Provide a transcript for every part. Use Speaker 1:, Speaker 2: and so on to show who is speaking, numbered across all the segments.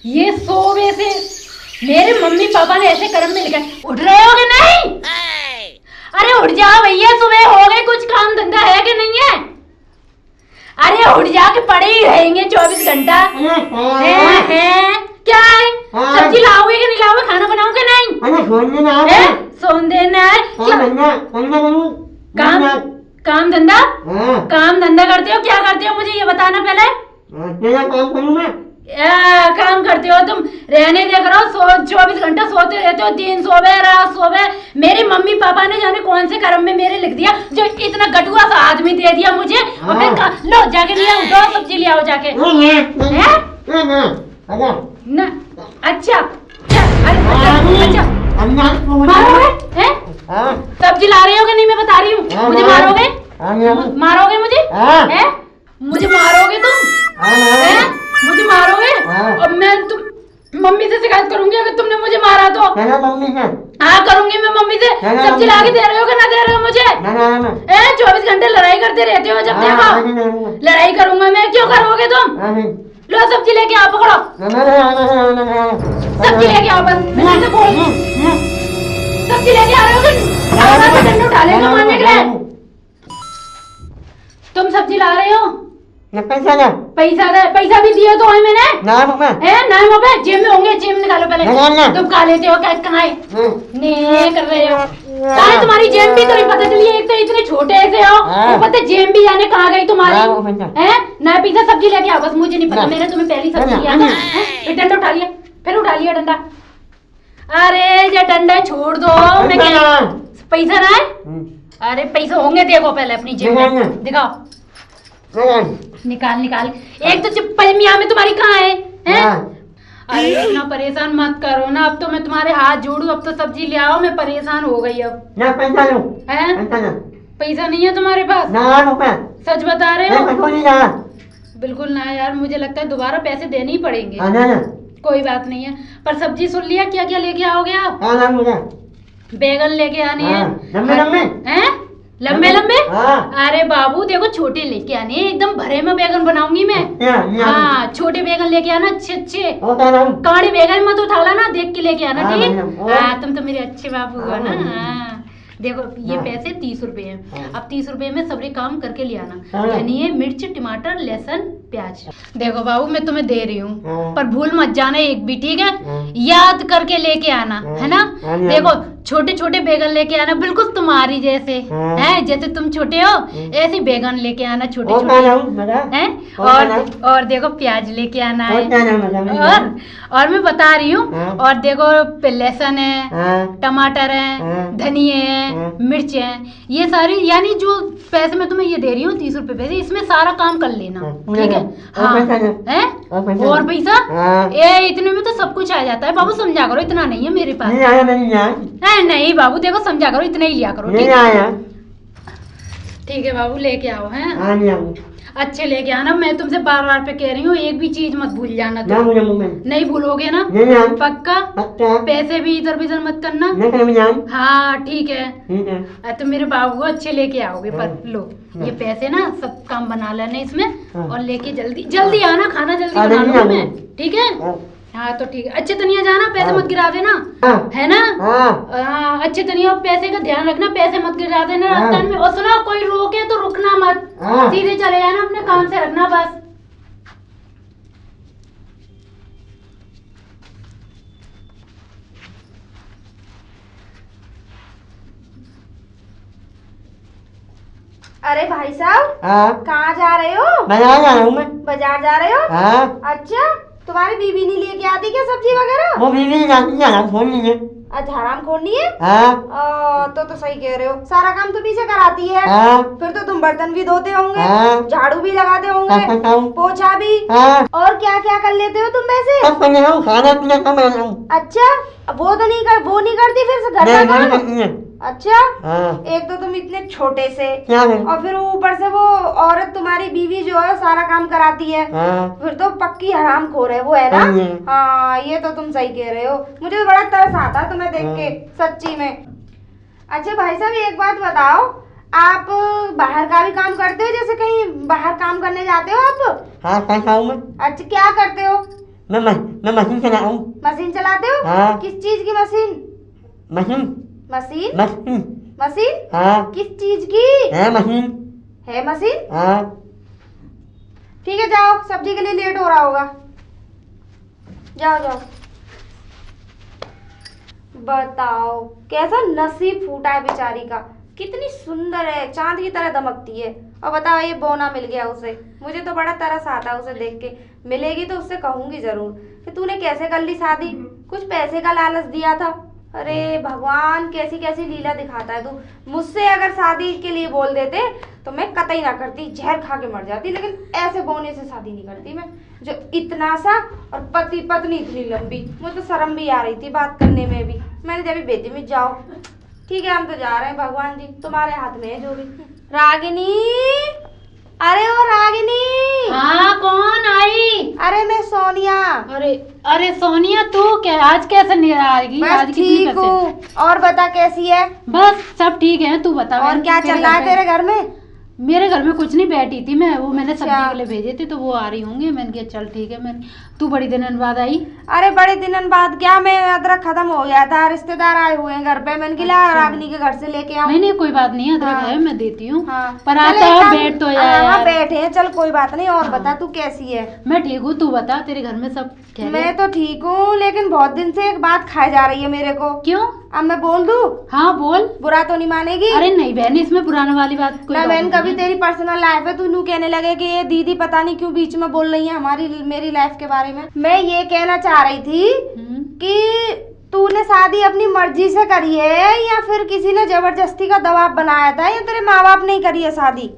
Speaker 1: ये सोवे से मेरे मम्मी पापा ने ऐसे कर्म में लिखा है। उठ रहे हो कि नहीं? अरे उठ जाओ भैया, सुबह हो गए, कुछ काम धंधा है कि नहीं है? अरे उठ जाके पड़े ही रहेंगे 24 घंटा। है क्या है? सब्जी लाओगे कि नहीं लाओगे? खाना बनाओ कि नहीं? सोन देना है काम धंधा। काम धंधा करते हो, क्या करते हो मुझे ये बताना पहले। काम करते हो तुम, रहने दे करो। 24 घंटा सोते रहते हो, दिन सोवे रात सोवे। मेरे मम्मी पापा ने जाने कौन से कर्म में मेरे लिख दिया जो इतना गटुआ सा आदमी दे दिया मुझे। और फिर लो जाके ले आओ, दो सब्जी ले आओ जाके। ना अच्छा अच्छा मारोगे? सब्जी ला रहे हो कि नहीं? मैं बता रही हूँ। मुझे मारोगे? मारोगे मुझे? मुझे मारोगे तुम? मुझे मारोगे? और मैं तुम मम्मी से शिकायत करूंगी अगर तुमने मुझे मारा तो। हाँ करूंगी मैं मम्मी से। सब्जी ला के दे रहे हो कि ना दे रहे हो मुझे? 24 घंटे लड़ाई करते रहते हो जब देखो। लड़ाई करूंगा मैं। क्यों करोगे तुम? लो सब्जी लेके आओ, पकड़ो सब्जी लेके आओ। बस मैं से बोल सब्जी लेके आ रहे हो कि डंडा उठा लेगा मारने के लिए? तुम सब्जी ला रहे हो? पैसा भी दिया तो है मैंने। ना मोबे जेब में होंगे, जेब निकालो पहले। तुम खा लेते हो क्या? कहाँ ने कर रहे हो? कहाँ तुम्हारी जेब भी तो नहीं पता चली। एक तो इतने छोटे से हो, पता जेब भी जाने कहाँ गई तुम्हारी? है ना पैसा। सब्जी लेके आओ। बस मुझे नहीं पता, मैंने तुम्हें पहली सब्जी दिया था। फिर डंडा उठा लिया, फिर उठा लिया डंडा। अरे ये डंडा छोड़ दो। मैं क्या पैसा ना है? अरे पैसे होंगे, देखो पहले अपनी जेब में दिखाओ। निकाल। एक तो मियाँ में तुम्हारी कहाँ है? अरे इतना परेशान मत करो ना। अब तो मैं तुम्हारे हाथ जोड़ू। अब तो सब्जी ले आओ, मैं परेशान हो गई अब। पैसा नहीं है तुम्हारे पास? सच बता रहे हो? बिल्कुल ना यार, मुझे लगता है दोबारा पैसे देने ही पड़ेंगे। कोई बात नहीं है, पर सब्जी सुन लिया क्या क्या लेके आओगे आप? बैगन लेके आने हैं। लंबे लंबे? अरे बाबू देखो, छोटे लेके आने हैं, एकदम भरे में बैगन बनाऊंगी मैं। हाँ छोटे बैगन लेके आना, अच्छे काड़े बैगन मत उठा लाना, देख के लेके आना ठीक। हाँ तुम तो मेरे अच्छे बाबू हो ना। देखो ये पैसे 30 रुपए हैं। अब 30 रुपए में सबरे काम करके ले आना। धनिया मिर्च टमाटर लहसुन प्याज। देखो बाबू मैं तुम्हें दे रही हूँ, पर भूल मत जाना एक भी, ठीक है? याद करके लेके आना है ना। देखो छोटे छोटे बैगन लेके आना, बिल्कुल तुम्हारी जैसे हैं। जैसे तुम छोटे हो ऐसे बैगन लेके आना, छोटे छोटे हैं। और देखो प्याज लेके आना है। और मैं बता रही हूँ, और देखो लहसुन है, टमाटर है, धनिया है, मिर्च है, ये सारी, यानी जो पैसे मैं तुम्हें ये दे रही हूँ 30 रुपए पैसे, इसमें सारा काम कर लेना ठीक है? हाँ है। और पैसा इतने में तो सब कुछ आ जाता है बाबू, समझा करो, इतना नहीं है मेरे पास। नहीं बाबू देखो समझा करो, इतना ही लिया करो ठीक है बाबू। लेके आओ हैं, अच्छे लेके आना। मैं तुमसे बार बार पे कह रही हूँ, एक भी चीज मत भूल जाना। नहीं भूलोगे ना? पक्का? पैसे भी इधर उधर मत करना। हाँ ठीक है। तो मेरे बाबू को अच्छे लेके आओगे। पर लो ये पैसे ना, सब काम बना लेना इसमें, और लेके जल्दी आना, खाना जल्दी बना लूंगा मैं, ठीक है? हाँ तो ठीक है। अच्छे तनिया जाना, पैसे मत गिरा देना है ना। अच्छे तनिया, पैसे का ध्यान रखना, पैसे मत गिरा देना रास्ते में। और सुनो, कोई रोके तो रुकना मत, सीधे चले जाना, अपने काम से रखना बस।
Speaker 2: अरे भाई साहब कहाँ जा रहे हो?
Speaker 3: बाजार जा रहा हूँ मैं।
Speaker 2: बाजार जा रहे हो? अच्छा, तुम्हारी बीवी नहीं लेके आती क्या सब्जी वगैरह?
Speaker 3: वो बीवी नहीं जाती, हराम खोलनी है।
Speaker 2: अच्छा हराम खोलनी है? तो सही कह रहे हो, सारा काम तो पीछे कराती है। फिर तो तुम बर्तन भी धोते होंगे, झाड़ू भी लगाते होंगे, पोछा भी, और क्या क्या कर लेते हो तुम वैसे?
Speaker 3: खाना पीना सब मैं हूँ।
Speaker 2: अच्छा वो नहीं करती फिर घर का काम? अच्छा एक तो तुम इतने छोटे से, और फिर ऊपर से वो औरत तुम्हारी बीवी जो है सारा काम कराती है। फिर तो पक्की हराम खोर है वो, है ना? हाँ ये तो तुम सही कह रहे हो। मुझे तो बड़ा तरस आता है तुम्हें देख के, सच्ची में। अच्छा भाई साहब एक बात बताओ, आप बाहर का भी काम करते हो? जैसे कहीं बाहर काम करने जाते हो आप?
Speaker 3: हाँ मैं।
Speaker 2: अच्छा क्या करते हो?
Speaker 3: मैं मशीन चलाता हूँ।
Speaker 2: मशीन चलाते हो?
Speaker 3: हाँ।
Speaker 2: किस चीज की machine?
Speaker 3: Machine
Speaker 2: machine
Speaker 3: machine
Speaker 2: machine
Speaker 3: हाँ।
Speaker 2: किस चीज की
Speaker 3: है मशीन?
Speaker 2: है मशीन?
Speaker 3: हाँ।
Speaker 2: ठीक है जाओ, सब्जी के लिए लेट हो रहा होगा, जाओ जाओ। बताओ कैसा नसीब फूटा है बेचारी का, कितनी सुंदर है, चांद की तरह दमकती है। और बताओ ये बोना मिल गया उसे, मुझे तो बड़ा तरस आता है उसे देख के। मिलेगी तो उससे कहूंगी जरूर कि तूने कैसे कर ली शादी, कुछ पैसे का लालच दिया था। अरे भगवान कैसी कैसी लीला दिखाता है तू। मुझसे अगर शादी के लिए बोल देते तो मैं कतई ना करती, जहर खा के मर जाती, लेकिन ऐसे बोने से शादी नहीं करती मैं, जो इतना सा और पति पत्नी इतनी लंबी। मुझे तो शर्म भी आ रही थी बात करने में भी। मैंने जब भी बेटी में जाओ, ठीक है हम तो जा रहे हैं, भगवान जी तुम्हारे हाथ में है जो भी। रागिनी, अरे ओ रागिनी।
Speaker 1: हाँ कौन आई?
Speaker 2: अरे मैं सोनिया।
Speaker 1: अरे अरे सोनिया तू क्या आज कैसे नहीं आएगी? आज
Speaker 2: बस
Speaker 1: कितनी
Speaker 2: ठीक हूँ, और बता कैसी है?
Speaker 1: बस सब ठीक है, तू बता।
Speaker 2: और क्या चल रहा है तेरे घर में?
Speaker 1: मेरे घर में कुछ नहीं, बैठी थी मैं, वो मैंने
Speaker 2: अच्छा।
Speaker 1: सब्जी के लिए भेजे थे तो वो आ रही होंगे। मैंने कहा चल ठीक है। मैं तू बड़ी दिनों बाद आई?
Speaker 2: अरे बड़े दिनों बाद क्या, मैं अदरक खत्म हो गया था, रिश्तेदार आए हुए हैं घर पे, मैंने कहा
Speaker 1: अच्छा।
Speaker 2: रागनी के घर से लेके आऊं।
Speaker 1: नहीं नहीं कोई बात नहीं, अदरक
Speaker 2: हाँ।
Speaker 1: है मैं देती हूँ।
Speaker 2: हाँ।
Speaker 1: पर
Speaker 2: चल
Speaker 1: आता
Speaker 2: एक काम-
Speaker 1: बैठ तो
Speaker 2: हाँ,
Speaker 1: यार।
Speaker 2: बैठे हैं, चल कोई बात नहीं। और
Speaker 1: हाँ।
Speaker 2: बता तू कैसी है?
Speaker 1: मैं ठीक हूँ, तू बता तेरे घर में सब खैरियत?
Speaker 2: मैं तो ठीक हूँ, लेकिन बहुत दिन से एक बात खाई जा रही है मेरे को।
Speaker 1: क्यों?
Speaker 2: अब मैं बोल दूं?
Speaker 1: हाँ बोल।
Speaker 2: बुरा तो नहीं मानेगी?
Speaker 1: अरे नहीं बहन, इसमें पुराने वाली बात कोई
Speaker 2: ना
Speaker 1: बात
Speaker 2: बहन,
Speaker 1: नहीं
Speaker 2: कभी
Speaker 1: है।
Speaker 2: तेरी पर्सनल लाइफ है, तू यूं कहने लगे कि ये दीदी पता नहीं क्यों बीच में बोल रही है हमारी मेरी लाइफ के बारे में। मैं ये कहना चाह रही थी कि तूने शादी अपनी मर्जी से करी है या फिर किसी ने जबरदस्ती का दबाव बनाया था, या तेरे माँ बाप ने ही करी है शादी?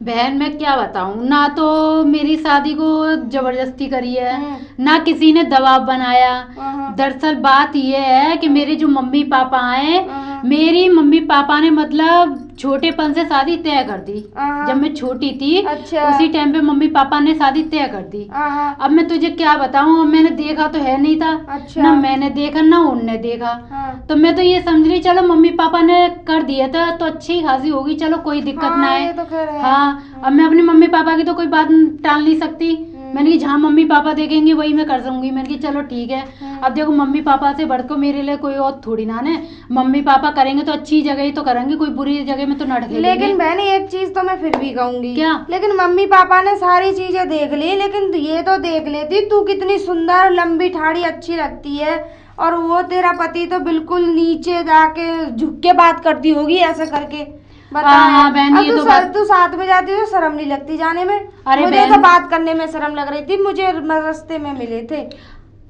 Speaker 1: बहन मैं क्या बताऊं, ना तो मेरी शादी को जबरदस्ती करी है,
Speaker 2: हम्म।
Speaker 1: ना किसी ने दबाव बनाया।
Speaker 2: हाँ।
Speaker 1: दरअसल बात ये है कि मेरे जो मम्मी पापा हैं,
Speaker 2: हाँ।
Speaker 1: मेरी मम्मी पापा ने मतलब छोटेपन से शादी तय कर दी।
Speaker 2: हाँ।
Speaker 1: जब मैं छोटी थी
Speaker 2: अच्छा।
Speaker 1: उसी टाइम पे मम्मी पापा ने शादी तय कर दी।
Speaker 2: हाँ।
Speaker 1: अब मैं तुझे क्या बताऊं, अब मैंने देखा तो है नहीं था।
Speaker 2: अच्छा।
Speaker 1: ना मैंने देखा ना उनने देखा।
Speaker 2: हाँ।
Speaker 1: तो मैं तो ये समझ रही चलो मम्मी पापा ने कर दिया था तो अच्छी खासी होगी, चलो कोई दिक्कत
Speaker 2: हाँ,
Speaker 1: ना
Speaker 2: ये
Speaker 1: है।
Speaker 2: तो खैर है।
Speaker 1: हाँ अब मैं अपनी मम्मी पापा की तो कोई बात टाल नहीं सकती। मैंने कहा जहाँ मम्मी पापा देखेंगे वही मैं कर सकूंगी। मैंने कहा चलो ठीक है। अब देखो मम्मी पापा से बढ़ को मेरे लिए कोई और थोड़ी ना है। मम्मी पापा करेंगे तो अच्छी जगह ही तो करेंगे, कोई बुरी जगह में तो न ढकेलेंगे।
Speaker 2: लेकिन बहन एक चीज तो मैं फिर भी कहूंगी।
Speaker 1: क्या?
Speaker 2: लेकिन मम्मी पापा ने सारी चीजें देख ली, लेकिन ये तो देख लेती तू कितनी सुंदर लंबी ठाड़ी अच्छी लगती है, और वो तेरा पति तो बिल्कुल नीचे जाके झुक के बात करती होगी ऐसे करके। बता
Speaker 1: हाँ, बहन,
Speaker 2: अब
Speaker 1: ये
Speaker 2: तू
Speaker 1: तो
Speaker 2: तू साथ में जाती तो शर्म नहीं लगती जाने में?
Speaker 1: अरे
Speaker 2: मुझे
Speaker 1: बहन-
Speaker 2: तो बात करने में शर्म लग रही थी, मुझे रास्ते में मिले थे।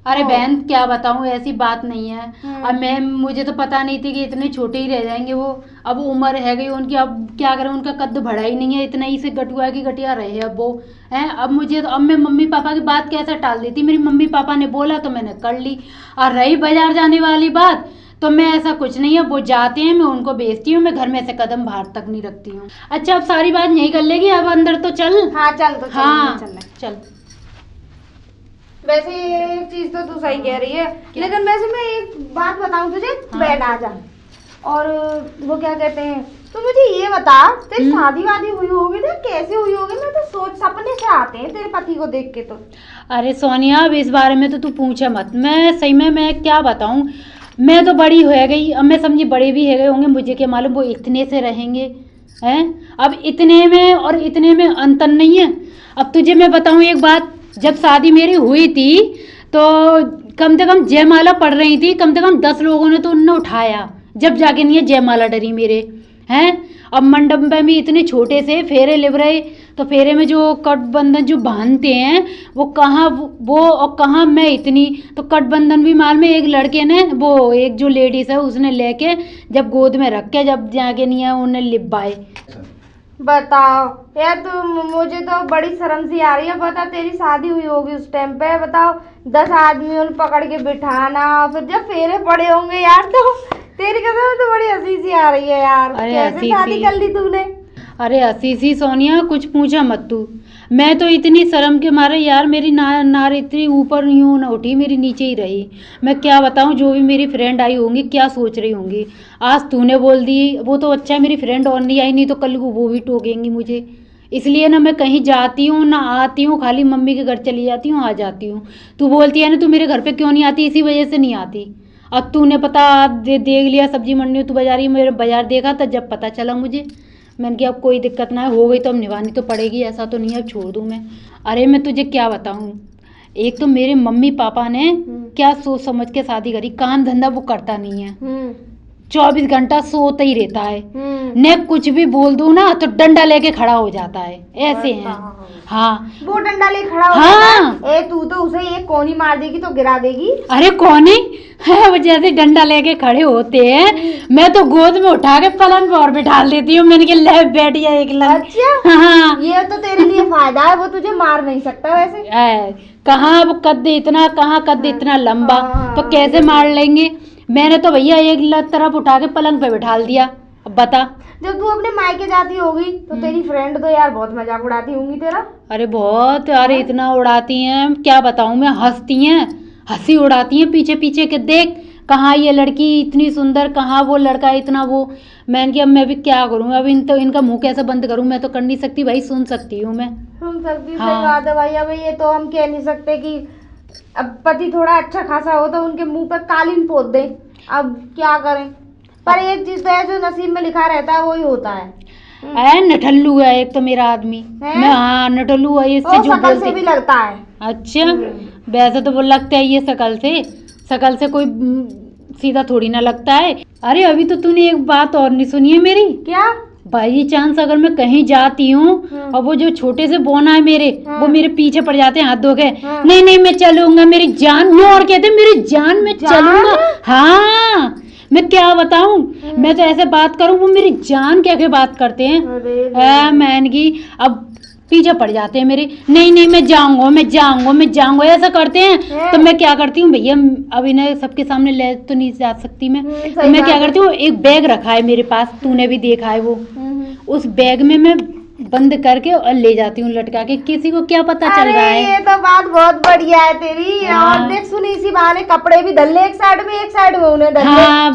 Speaker 1: अरे बहन क्या बताऊं, ऐसी बात नहीं है।
Speaker 2: हम्म।
Speaker 1: अब मुझे तो पता नहीं थी कि इतने छोटे ही रह जाएंगे वो। अब उम्र है गई उनकी, अब क्या करें, उनका कद बढ़ा ही नहीं है, इतना ही से गटुआ की गटिया रहे हैं अब वो हैं। अब मुझे तो, अब मैं मम्मी पापा की बात कैसे टाल देती? मेरी मम्मी पापा ने बोला तो मैंने कर ली। और रही बाजार जाने वाली बात, तो मैं ऐसा कुछ नहीं है, वो जाते हैं मैं उनको बेचती हूँ, मैं घर में से कदम बाहर तक नहीं रखती हूँ। अच्छा अब सारी बात यही कर लेगी, अब अंदर तो चल।
Speaker 2: हाँ चल, तो चल,
Speaker 1: हाँ
Speaker 2: चल।
Speaker 1: चल।
Speaker 2: वैसे एक चीज तो तू सही कह रही है, लेकिन वैसे मैं एक बात बताऊं तुझे।
Speaker 1: हाँ।
Speaker 2: बैठ आ जा। और वो क्या कहते हैं, तो मुझे ये बता, तेरी शादी वादी हुई होगी तो कैसे हुई होगी? मैं तो सोच सपने से आते हैं तेरे पति को देख के तो।
Speaker 1: अरे सोनिया अब इस बारे में तो तू पूछे मत, मैं सही में मैं क्या बताऊं, मैं तो बड़ी हो गई, अब मैं समझी बड़े भी हो गए होंगे, मुझे क्या मालूम वो इतने से रहेंगे हैं। अब इतने में और इतने में अंतर नहीं है। अब तुझे मैं बताऊं एक बात, जब शादी मेरी हुई थी तो कम से कम जयमाला पड़ रही थी, कम से कम 10 लोगों ने तो उन्हें उठाया, जब जाके नहीं है जयमाला डरी मेरे हैं। अब मंडप में भी इतने छोटे से फेरे लिव रहे, तो फेरे में जो कटबंधन जो बांधते हैं वो कहाँ वो और कहाँ मैं इतनी, तो कटबंधन भी माल में एक लड़के ने, वो एक जो लेडीज है उसने लेके जब गोद में रख के जब जाके नहीं है उन्हें लिपाए।
Speaker 2: बताओ यार, तो मुझे तो बड़ी शर्म सी आ रही है। बता तेरी शादी हुई होगी उस टाइम पे, बताओ 10 आदमी उन पकड़ के बिठाना, फिर जब फेरे पड़े होंगे यार, तो तेरी कसम तो बड़ी हंसी सी आ रही है यार।
Speaker 1: अरे
Speaker 2: कैसे शादी कर ली तूने?
Speaker 1: अरे हसीसी सोनिया कुछ पूछा मत तू, मैं तो इतनी शर्म के मारे यार मेरी नार इतनी ऊपर यूं ना उठी, मेरी नीचे ही रही। मैं क्या बताऊं, जो भी मेरी फ्रेंड आई होंगी क्या सोच रही होंगी। आज तूने बोल दी वो तो अच्छा है, मेरी फ्रेंड और नहीं आई, नहीं तो कल को वो भी टोकेंगी मुझे। इसलिए ना मैं कहीं जाती हूँ ना आती हूँ, खाली मम्मी के घर चली जाती हूँ, आ जाती हूँ। तू बोलती है ना तू मेरे घर पे क्यों नहीं आती, इसी वजह से नहीं आती। अब तूने पता देख लिया सब्जी मंडी, तू बाजारी मेरे बाजार देखा था जब पता चला मुझे, मैंने कहा अब कोई दिक्कत ना है, हो गई तो अब निभानी तो पड़ेगी, ऐसा तो नहीं है अब छोड़ दूँ मैं। अरे मैं तुझे क्या बताऊँ, एक तो मेरे मम्मी पापा ने क्या सोच समझ के शादी करी, काम धंधा वो करता नहीं है, 24 घंटा सोता ही रहता है, ने कुछ भी बोल दूं ना तो डंडा लेके खड़ा हो जाता है, ऐसे हैं। हाँ
Speaker 2: वो डंडा ले खड़ा हो
Speaker 1: हाँ
Speaker 2: जाता है। तू तो उसे एक कोनी मार देगी तो गिरा देगी।
Speaker 1: अरे कोनी है वो, जैसे डंडा लेके खड़े होते हैं मैं तो गोद में उठा के पलंग पे और बिठा देती हूँ, मैंने कहा ले बैठ जा एक लंग।
Speaker 2: अच्छा
Speaker 1: हाँ
Speaker 2: ये तो तेरे लिए फायदा है, वो तुझे मार नहीं सकता वैसे।
Speaker 1: कहाँ वो कद इतना, कहाँ कद इतना लंबा, तो कैसे मार लेंगे। मैंने तो भैया एक तरफ उठा के पलंग पे बिठा दिया। अब बता,
Speaker 2: जब तू अपने मायके जाती होगी तो तेरी फ्रेंड तो यार बहुत मजाक उड़ाती होंगी तेरा।
Speaker 1: अरे बहुत, अरे इतना उड़ाती हैं क्या बताऊं मैं, हंसती हैं, हंसी उड़ाती हैं पीछे पीछे के, देख कहाँ ये लड़की इतनी सुंदर, कहाँ वो लड़का इतना वो। मैंने कहा अब मैं भी क्या करूँ, अब इनका मुंह कैसे बंद करूँ, मैं तो कर नहीं सकती भाई, सुन सकती हूँ मैं।
Speaker 2: सुन सकती
Speaker 1: हाँ।
Speaker 2: सही बात है भाई। अब ये तो हम कह नहीं सकते कि अब पति थोड़ा अच्छा खासा हो तो उनके मुंह पर कालीन पोत दे, अब क्या करें। पर एक चीज तो है, जो नसीब में लिखा रहता है वही होता है।
Speaker 1: नठल्लू है एक तो मेरा आदमी, मैं हाँ नठल्लू है, इससे जो
Speaker 2: शकल से भी लगता है।
Speaker 1: अच्छा वैसे तो वो लगता है ये शकल से कोई सीधा थोड़ी ना लगता है। अरे अभी तो तूने एक बात और नहीं सुनी है मेरी।
Speaker 2: क्या?
Speaker 1: बाई चांस अगर मैं कहीं जाती हूँ और वो जो छोटे से बोना है मेरे, वो मेरे पीछे पड़ जाते हैं हाथ धो के, नहीं नहीं मैं चलूंगा, मेरी जान में, और कहते मेरी जान में चलूंगा। हाँ मैं क्या बताऊं, मैं तो ऐसे बात करूं वो मेरी जान क्या बात करते हैं। मैंने की अब पीछे पड़ जाते हैं मेरे, नहीं नहीं मैं जाऊंगा ऐसा करते हैं। तो मैं क्या करती हूँ भैया, अब इन्हें सबके सामने ले तो नहीं जा सकती मैं, तो मैं क्या करती हूँ, एक बैग रखा है मेरे पास, तूने भी देखा है वो, उस बैग में मैं बंद करके और ले जाती हूँ लटका के, किसी को क्या पता चल रहा है।
Speaker 2: ये तो बात बहुत बढ़िया है तेरी। और देख सुनी इसी बहाने कपड़े भी धल्ले एक साइड में उन्हें धल्ले।
Speaker 1: हाँ,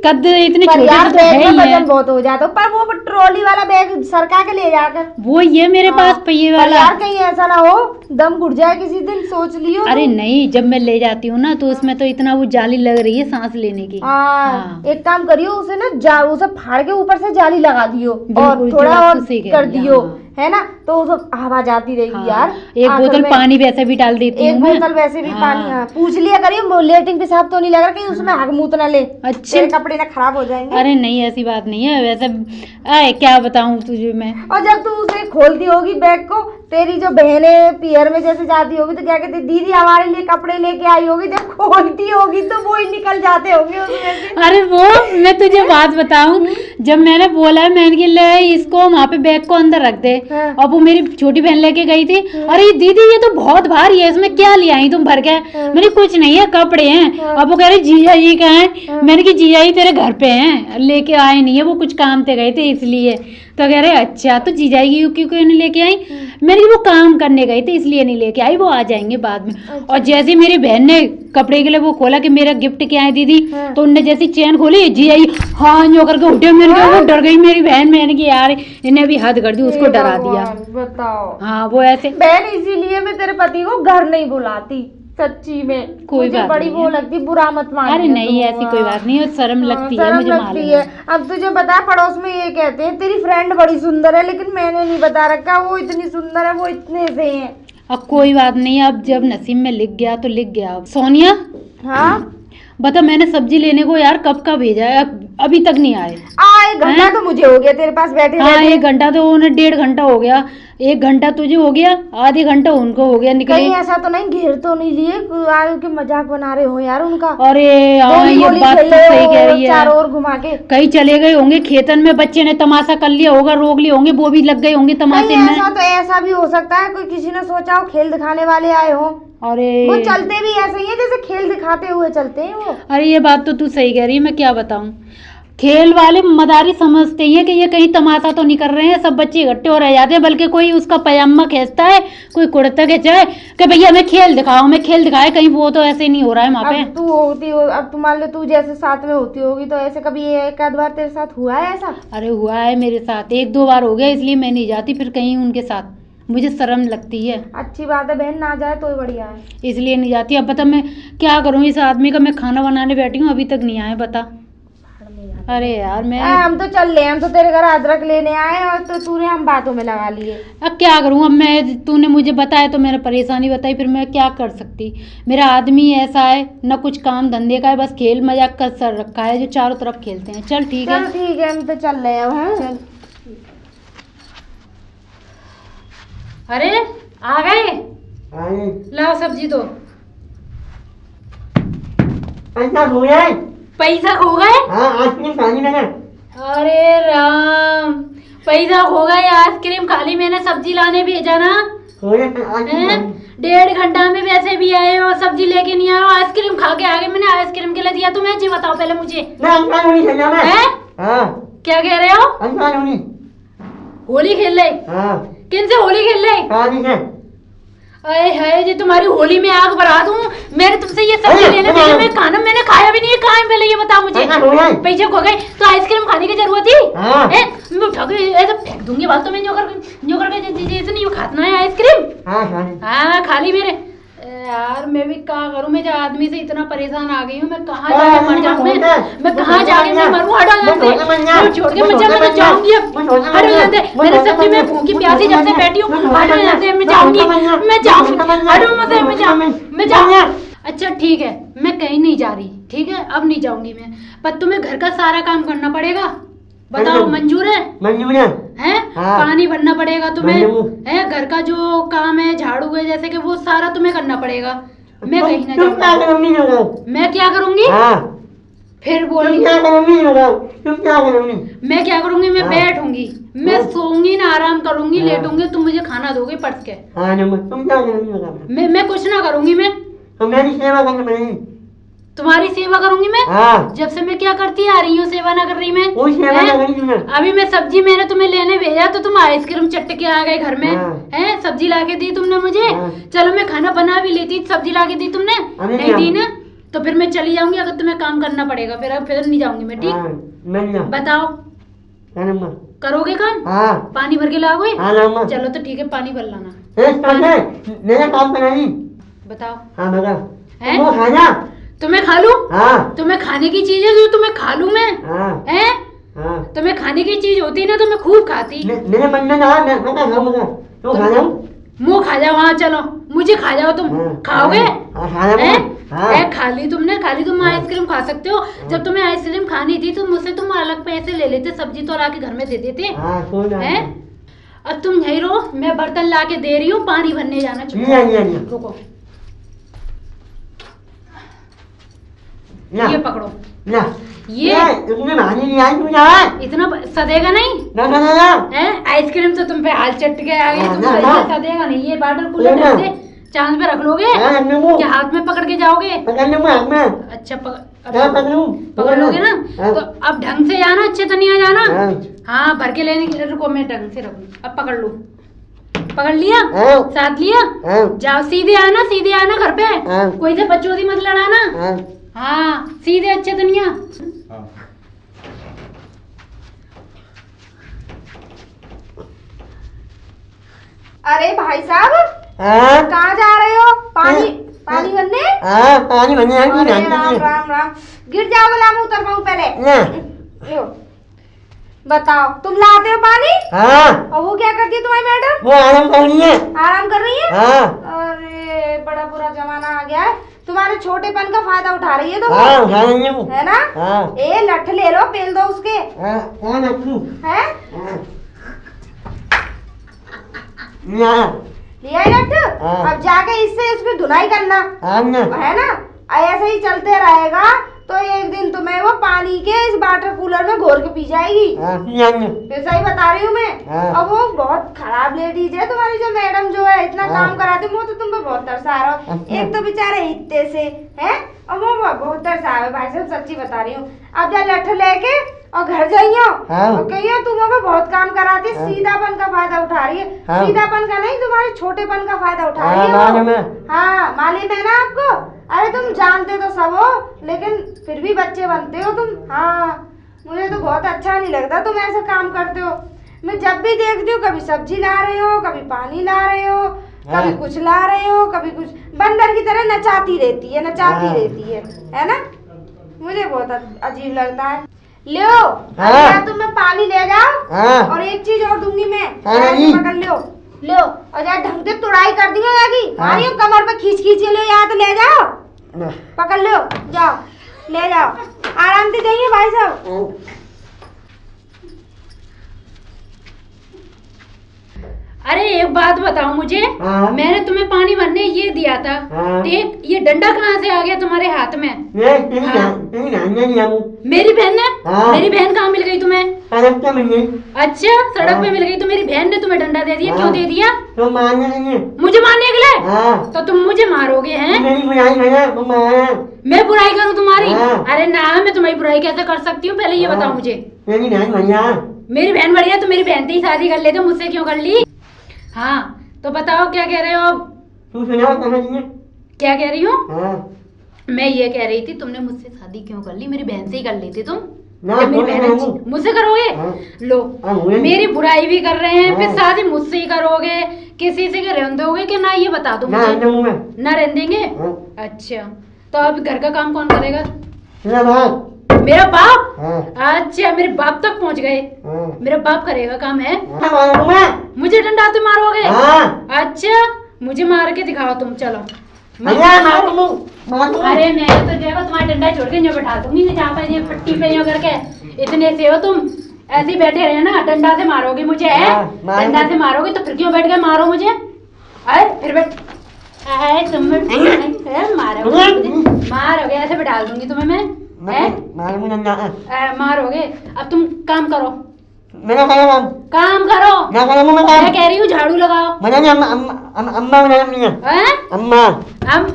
Speaker 1: कद इतने छोटे
Speaker 2: यार
Speaker 1: तो
Speaker 2: बैग
Speaker 1: है
Speaker 2: में
Speaker 1: ही
Speaker 2: वजन बहुत हो जाता, पर वो ट्रॉली वाला बैग सरका के ले जाकर,
Speaker 1: वो ये मेरे पास पहिए वाला।
Speaker 2: यार कहीं ऐसा ना हो दम घुट जाए किसी दिन, सोच लियो।
Speaker 1: अरे नहीं, जब मैं ले जाती हूँ ना तो उसमें तो इतना वो जाली लग रही है सांस लेने की। हाँ।
Speaker 2: एक काम करियो, उसे ना उसे फाड़ के ऊपर से जाली लगा दियो और थोड़ा और कर दियो, है ना, तो आवाज आती रहेगी। हाँ। यार
Speaker 1: एक बोतल पानी वैसे भी डाल देती हूँ,
Speaker 2: एक बोतल वैसे भी पानी। हाँ। पूछ लिया करिए लेटिंग पेशाब तो नहीं लग रहा कहीं उसमें आग मुँह ना ले, अच्छे कपड़े ना खराब हो जाएंगे।
Speaker 1: अरे नहीं ऐसी बात नहीं है, वैसे क्या बताऊँ तुझे मैं।
Speaker 2: और जब तू उसे खोलती होगी बैग को, तेरी जो बहनें पियर में जैसे जाती होगी तो क्या कहते दीदी हमारे लिए कपड़े लेके आई होगी, जब खोलती होगी तो वो ही निकल जाते होंगे उसमें से।
Speaker 1: अरे वो मैं तुझे बात बताऊं, जब मैंने बोला मैंने ले इसको वहाँ पे बैग को अंदर रख दे, और वो मेरी छोटी बहन लेके गई थी, अरे दीदी ये तो बहुत भारी है, इसमें क्या ले आई तुम भर के। मैंने कुछ नहीं है कपड़े हैं। अब वो कह रही जीजा जी कहाँ है, मैंने कहा जीजा जी तेरे घर पे हैं, लेके आए नहीं है, वो कुछ काम पे गए थे इसलिए। तो कह रहे अच्छा तो जीजा जी क्यों नहीं लेके आई, मैंने वो काम करने गए थे इसलिए नहीं लेके आई, वो आ जाएंगे बाद में। और जैसे मेरी बहन ने कपड़े के लिए वो खोला कि मेरा गिफ्ट क्या है दीदी, तो उनने जैसी चेन खोली जीजा जी हाँ जो करके उठे, मैंने कहा वो डर गई मेरी बहन, मैंने कि यार इन्हें भी हद कर दी, उसको डरा दिया।
Speaker 2: बताओ।
Speaker 1: हाँ वो ऐसे
Speaker 2: बहन, इसीलिए मैं तेरे पति को घर नहीं बुलाती, सच्ची में
Speaker 1: कोई बात
Speaker 2: बड़ी वो लगती, बुरा मत मान।
Speaker 1: अरे नहीं ऐसी कोई बात नहीं, शर्म लगती है मुझे मालूम है।
Speaker 2: अब तुझे बता, पड़ोस में ये कहते हैं तेरी फ्रेंड बड़ी सुंदर है, लेकिन मैंने नहीं बता रखा वो इतनी सुंदर है, वो इतने से हैं।
Speaker 1: अब कोई बात नहीं, अब जब नसीब में लिख गया तो लिख गया। सोनिया
Speaker 2: हाँ
Speaker 1: बता, मैंने सब्जी लेने को यार कब का भेजा है, अभी तक नहीं आए।
Speaker 2: 1 घंटा तो मुझे हो गया तेरे पास बैठे।
Speaker 1: हाँ 1 घंटा तो उन्हें, 1.5 घंटा हो गया, 1 घंटा तुझे हो गया, आधे घंटा उनको हो गया निकले।
Speaker 2: कहीं ऐसा तो नहीं घेर तो नहीं लिए के मजाक बना रहे हो यार उनका।
Speaker 1: अरे हाँ ये बात तो सही कह रही है,
Speaker 2: चारों ओर घुमा के
Speaker 1: कहीं चले गए होंगे खेतन में, बच्चे ने तमाशा कर लिया होगा, रोक लिए होंगे, वो भी लग गए होंगे तमाशे में।
Speaker 2: ऐसा तो ऐसा भी हो सकता है कोई किसी ने सोचा हो खेल दिखाने वाले आए हो।
Speaker 1: अरे
Speaker 2: वो चलते भी ऐसे ही है जैसे खेल दिखाते हुए चलते हैं वो।
Speaker 1: अरे ये बात तो तू सही कह रही है, मैं क्या बताऊं। खेल वाले मदारी समझते हैं कि ये कहीं तमाशा तो नहीं कर रहे हैं, सब बच्चे इकट्ठे हो रह जाते हैं, बल्कि कोई उसका पजामा खींचता है, कोई कुर्ता खींचाए कि भैया हमें खेल दिखाओ, हमें खेल दिखाए, कहीं वो तो ऐसे नहीं हो रहा है वहाँ पे।
Speaker 2: अब तू होती हो, अब तू मान लो तू जैसे साथ में होती होगी तो ऐसे कभी एक आध बार तेरे साथ हुआ है ऐसा?
Speaker 1: अरे हुआ है मेरे साथ, 1-2 बार हो गया, इसलिए मैं नहीं जाती फिर कहीं उनके साथ, मुझे शर्म लगती है।
Speaker 2: अच्छी बात है बहन, ना जाए तो बढ़िया है,
Speaker 1: इसलिए नहीं जाती। अब बता मैं क्या करूँ, इस आदमी का मैं खाना बनाने बैठी हूँ अभी तक नहीं आया, बता। अरे यार मैं
Speaker 2: हम तो चल ले, हम तो तेरे घर अदरक लेने आए और तो तूने हम बातों में लगा लिए।
Speaker 1: अब क्या करूँ, अब मैं तूने मुझे बताया तो मैंने परेशानी बताई, फिर मैं क्या कर सकती। मेरा आदमी ऐसा है, न कुछ काम धंधे का है, बस खेल मजाक का सर रखा है जो चारों तरफ खेलते हैं। चल ठीक है,
Speaker 2: चल ठीक है, हम तो चल रहे हैं।
Speaker 1: चल। अरे आ गए, लाओ सब्जी दो।
Speaker 3: पैसा हो गया,
Speaker 1: पैसा खो गए?
Speaker 3: हाँ आइसक्रीम खानी मैंने।
Speaker 1: अरे राम, पैसा खो गए, आइसक्रीम खाली, मैंने सब्जी लाने भेजा ना।
Speaker 3: हो गया आइसक्रीम
Speaker 1: हैं?
Speaker 3: खानी।
Speaker 1: 1.5 घंटा में वैसे भी आए हो, सब्जी लेके नहीं आए हो, आइसक्रीम खा के आ गए। मैंने आइसक्रीम के लिए दिया तुम्हें, जी बताओ पहले मुझे।
Speaker 3: मैं अंकल होनी खेलना मैं।
Speaker 1: हैं?
Speaker 3: हाँ
Speaker 1: क्या कह रहे हो?
Speaker 3: अंकल होनी।
Speaker 1: होली खेल रहे?
Speaker 3: हाँ
Speaker 1: किन से होली खेल रहे?
Speaker 3: शादी से।
Speaker 1: अरे है जी, तुम्हारी होली में आग बढ़ा दूं। मैंने तुमसे ये सब्जी लेने भेजा, मैं खाना मैंने खाया भी नहीं है, कहाँ है पहले ये बताओ मुझे। पैसे खो गए तो आइसक्रीम खाने की जरूरत थी?
Speaker 3: हाँ।
Speaker 1: मैं उठा के ऐसे फेंक दूंगी बात, तो मैं जोकर के जैसे नहीं खाना है आइसक्रीम। हाँ खाली मेरे। यार मैं भी क्या करूं, मैं जो आदमी से इतना परेशान आ गई हूँ, मैं कहाँ जाके मर जाऊं, मैं कहाँ जाके मैं मरूं। हटो यहाँ से, छोड़ के मैं मैं जाऊंगी अब। हटो यहाँ से, मेरे सब्जी में भूखी प्यासी जब से बैठी हूँ। हटो यहाँ से, मैं जाऊंगी, मैं जाऊंगी। हटो मुझे, मैं जाऊंगी। अच्छा ठीक है, मैं कहीं नहीं जा रही, ठीक है, अब नहीं जाऊंगी मैं, पर तुम्हें घर का सारा काम करना पड़ेगा। बताओ मंजूर है?
Speaker 3: मंजूर है।
Speaker 1: हैं?
Speaker 3: हाँ।
Speaker 1: पानी भरना पड़ेगा तुम्हें, है घर का जो काम है, झाड़ू है जैसे कि, वो सारा तुम्हें करना पड़ेगा। मैं कहीं ना जाऊंगी। मैं क्या करूंगी?
Speaker 3: हाँ।
Speaker 1: फिर बोली
Speaker 3: तुम क्या करूंगी?
Speaker 1: मैं क्या करूंगी? मैं बैठूंगी, मैं सोऊंगी ना, आराम करूंगी, लेटूंगी, तुम मुझे खाना दोगे पट के।
Speaker 3: तुम क्या करूंगी?
Speaker 1: मैं कुछ ना करूंगी, मैं
Speaker 3: तो मेरी सेवा करनी पड़ेगी।
Speaker 1: तुम्हारी सेवा करूंगी मैं?
Speaker 3: हाँ।
Speaker 1: जब से मैं क्या करती आ रही हूँ, सेवा ना कर रही मैं?
Speaker 3: सेवा ना करी तुमने।
Speaker 1: अभी मैं सब्जी मैंने तुम्हें लेने भेजा तो तुम आइसक्रीम चट के आ गए घर में।
Speaker 3: हाँ।
Speaker 1: हैं? सब्जी लाके दी तुमने मुझे।
Speaker 3: हाँ।
Speaker 1: चलो मैं खाना बना भी लेती, सब्जी लाके दी तुमने नहीं दी ना, तो फिर मैं चली जाऊंगी। अगर तुम्हें काम करना पड़ेगा फिर नहीं जाऊंगी मैं, ठीक? बताओ करोगे काम?
Speaker 3: हाँ।
Speaker 1: पानी भर के लाओगे?
Speaker 3: हाँ,
Speaker 1: चलो तो ठीक है, पानी भर लाना।
Speaker 3: मेरा काम कराई।
Speaker 1: बताओ।
Speaker 3: हाँ बता।
Speaker 1: हैं?
Speaker 3: वो खाना।
Speaker 1: तुम्हें खा लूं?
Speaker 3: हाँ।
Speaker 1: तुम्हें खाने की चीज है जो तुम्हें खा लूं मैं?
Speaker 3: हाँ।
Speaker 1: हैं?
Speaker 3: हाँ।
Speaker 1: तुम्हें खाने की चीज होती ना तो मैं खूब खाती।
Speaker 3: मेरे मन में ना, मैं खाऊंगा। तो खा जाऊं?
Speaker 1: मुँह खा जाओ। हाँ चलो, मुझे खा जाओ तुम। खाओगे? खा ली तुमने, तुम आइसक्रीम खा सकते हो। जब तुम्हें आइसक्रीम खानी थी तो मुझसे तुम अलग पैसे ले लेते, सब्जी तो लाके घर में दे देते हैं। अब तुम यही रहो, मैं बर्तन लाके दे रही हूँ, पानी भरने जाना। रुको, ये पकड़ो। ये इतना सदेगा नहीं है? आइसक्रीम तो तुम पे हाल चट के आ गए, तुम सदेगा नहीं। ये वाटर कूलर से चांद पे रख लोगे क्या? हाथ में पकड़ के जाओगे? अच्छा पकड़ लोगे ना? तो अब ढंग से जाना, अच्छे तो नहीं आ जाना। हाँ भर के लेने के लिए, रुको मैं ढंग से रखूं। अब पकड़ लो, पकड़ लिया, साथ लिया। जाओ सीधे आना घर पे, कोई से बच्चों मत लड़ाना। हाँ सीधे, अच्छे तो नहीं।
Speaker 2: अरे भाई साहब, कहाँ जा रहे हो? पानी भरने?
Speaker 3: पानी भरने।
Speaker 2: राम, गिर जाओ बोला, मैं उतर पाऊँ पहले। बताओ, तुम लाते हो पानी?
Speaker 3: हाँ।
Speaker 2: और वो क्या करती है तुम्हारी मैडम?
Speaker 3: वो आराम कर रही है।
Speaker 2: आराम कर रही है?
Speaker 3: हाँ।
Speaker 2: अरे बड़ा बुरा जमाना आ गया है, तुम्हारे छोटेपन का फायदा उठा रही है तो
Speaker 3: हाँ, उठा रही है वो।
Speaker 2: है ना?
Speaker 3: हाँ।
Speaker 2: ए लठ ले लो, पेल दो उसके।
Speaker 3: है?
Speaker 2: लिया लठ? अब जाके इससे उसकी धुलाई करना, है ना? ऐसे ही चलते रहेगा तो एक दिन तुम्हें वो पानी के इस वाटर कूलर में घोर के पी जाएगी। फिर सही बता रही हूँ मैं। अब वो बहुत खराब लेडीज है तुम्हारी जो मैडम, जो है इतना काम कराती, वो तो तुम पे बहुत तरसा रहा हो। एक तो बेचारे इतने से है, और वो बहुत तरसा है भाई साहब, सच्ची बता रही हूँ। अब जा लठ लेके और घर जाइयो
Speaker 3: हाँ।
Speaker 2: और कहियो तुम हमें बहुत काम कराती है,
Speaker 3: हाँ।
Speaker 2: सीधापन का फायदा उठा रही है।
Speaker 3: हाँ।
Speaker 2: सीधापन का नहीं, तुम्हारे छोटेपन का फायदा उठा
Speaker 3: हाँ,
Speaker 2: रही है
Speaker 3: मालूम
Speaker 2: वो।
Speaker 3: है।
Speaker 2: हाँ मालूम है ना आपको। अरे तुम जानते तो सब हो, लेकिन फिर भी बच्चे बनते हो तुम। हाँ मुझे तो बहुत अच्छा नहीं लगता तुम ऐसे काम करते हो। मैं जब भी देखती हूँ कभी सब्जी ला रहे हो, कभी पानी ला रहे हो, कभी
Speaker 3: हाँ।
Speaker 2: कुछ ला रहे हो, कभी कुछ। बंदर की तरह नचाती रहती है, नचाती
Speaker 3: हाँ।
Speaker 2: रहती है ना। मुझे बहुत अजीब लगता है। लो
Speaker 3: हाँ।
Speaker 2: अब तुम मैं पानी ले जाओ।
Speaker 3: हाँ।
Speaker 2: और एक चीज और दूंगी मैं,
Speaker 3: हाँ,
Speaker 2: यार
Speaker 3: नहीं।
Speaker 2: पकड़ लो। लो और यार ढंग से तुड़ाई कर दियो यागी।
Speaker 3: हाँ।
Speaker 2: मारियो कमर पे खींच खींच लो, या तो ले जाओ,
Speaker 3: ना।
Speaker 2: पकड़ लो, जाओ ले जाओ, आराम से जाइए भाई साहब।
Speaker 1: अरे एक बात बताओ मुझे,
Speaker 3: हाँ।
Speaker 1: मैंने तुम्हें पानी भरने ये दिया था,
Speaker 3: हाँ।
Speaker 1: ठीक, ये डंडा कहाँ से आ गया तुम्हारे हाथ में?
Speaker 3: ये तेरी
Speaker 1: हाँ।
Speaker 3: जान, तेरी जान नहीं आऊँ।
Speaker 1: मेरी बहन ने?
Speaker 3: हाँ।
Speaker 1: मेरी बहन कहाँ मिल गई तुम्हें?
Speaker 3: सड़क पे मिल गई।
Speaker 1: अच्छा सड़क
Speaker 3: हाँ।
Speaker 1: पे मिल गई तो मेरी बहन ने तुम्हें डंडा दे दिया,
Speaker 3: हाँ।
Speaker 1: क्यों दे दिया?
Speaker 3: तो मारने लगे।
Speaker 1: मुझे मारने के लिए?
Speaker 3: हाँ।
Speaker 1: तो तुम मुझे मारोगे हैं?
Speaker 3: मेरी बुराई है, वो मारा।
Speaker 1: मैं बुराई करूं तुम्हारी?
Speaker 3: हाँ।
Speaker 1: अरे ना, मैं तुम्हारी बुराई कैसे कर सकती हूँ, पहले ये
Speaker 3: हाँ।
Speaker 1: बताओ मुझे।
Speaker 3: तेरी बहन बढ़िया।
Speaker 1: मेरी बहन बढ़िया, तो मेरी बहन से ही शादी कर लेते, मुझसे क्यों कर ली? हाँ तो बताओ क्या कह रहे हो अब?
Speaker 3: तू सुनाओ कहानी।
Speaker 1: क्या कह रही हूँ?
Speaker 3: हाँ।
Speaker 1: मैं ये कह रही थी, तुमने मुझसे शादी क्यों कर ली? मेरी बहन से ही कर लेती तुम।
Speaker 3: ना,
Speaker 1: जब मेरी
Speaker 3: बोलो,
Speaker 1: बहन
Speaker 3: बोलो।
Speaker 1: अच्छी, मुझसे करोगे?
Speaker 3: हाँ।
Speaker 1: लो
Speaker 3: हाँ, बोलो।
Speaker 1: मेरी बुराई भी कर रहे हैं, फिर
Speaker 3: हाँ।
Speaker 1: शादी मुझसे ही करोगे, किसी से के रहने दोगे कि ना, ये बता दो
Speaker 3: ना
Speaker 1: मुझे।
Speaker 3: अंदर में।
Speaker 1: ना रहने देंगे?
Speaker 3: हाँ।
Speaker 1: अच्छा तो अब घर का काम कौन करेगा?
Speaker 3: तेरा बाप।
Speaker 1: मेरा बाप?
Speaker 3: हाँ।
Speaker 1: अच्छा मेरे बाप तक पहुंच गए।
Speaker 3: हाँ।
Speaker 1: मेरा बाप करेगा काम है?
Speaker 3: हाँ, मारूं मैं।
Speaker 1: मुझे डंडा से मारोगे?
Speaker 3: हाँ।
Speaker 1: अच्छा मुझे मार के दिखाओ तुम, चलो।
Speaker 3: अरे मारूं, मारूं।
Speaker 1: अरे मैं तो देखो तुम्हारा डंडा छोड़ के यहाँ बैठा दूंगी, जहाँ पे ये पट्टी पे यहाँ करके। इतने से हो तुम, ऐसे ही बैठे रहे ना, डंडा से मारोगे मुझे है?
Speaker 3: हाँ, मारूंगी।
Speaker 1: डंडा से मारोगे तो फिर क्यों बैठ गए? मारो मुझे। अरे फिर बैठ, अरे तुम मारोगे, ऐसे बैठा दूंगी तुम्हें मैं, है?
Speaker 3: मारूं डंडा।
Speaker 1: मारोगे। अब तुम काम करो,
Speaker 3: मेरा काम।
Speaker 1: काम करो।
Speaker 3: ना करूँ मैं काम।
Speaker 1: मैं कह रही हूँ झाड़ू लगाओ।
Speaker 3: बना नहीं अम्मा बना नहीं है।
Speaker 1: हैं?
Speaker 3: अम्मा।
Speaker 1: हम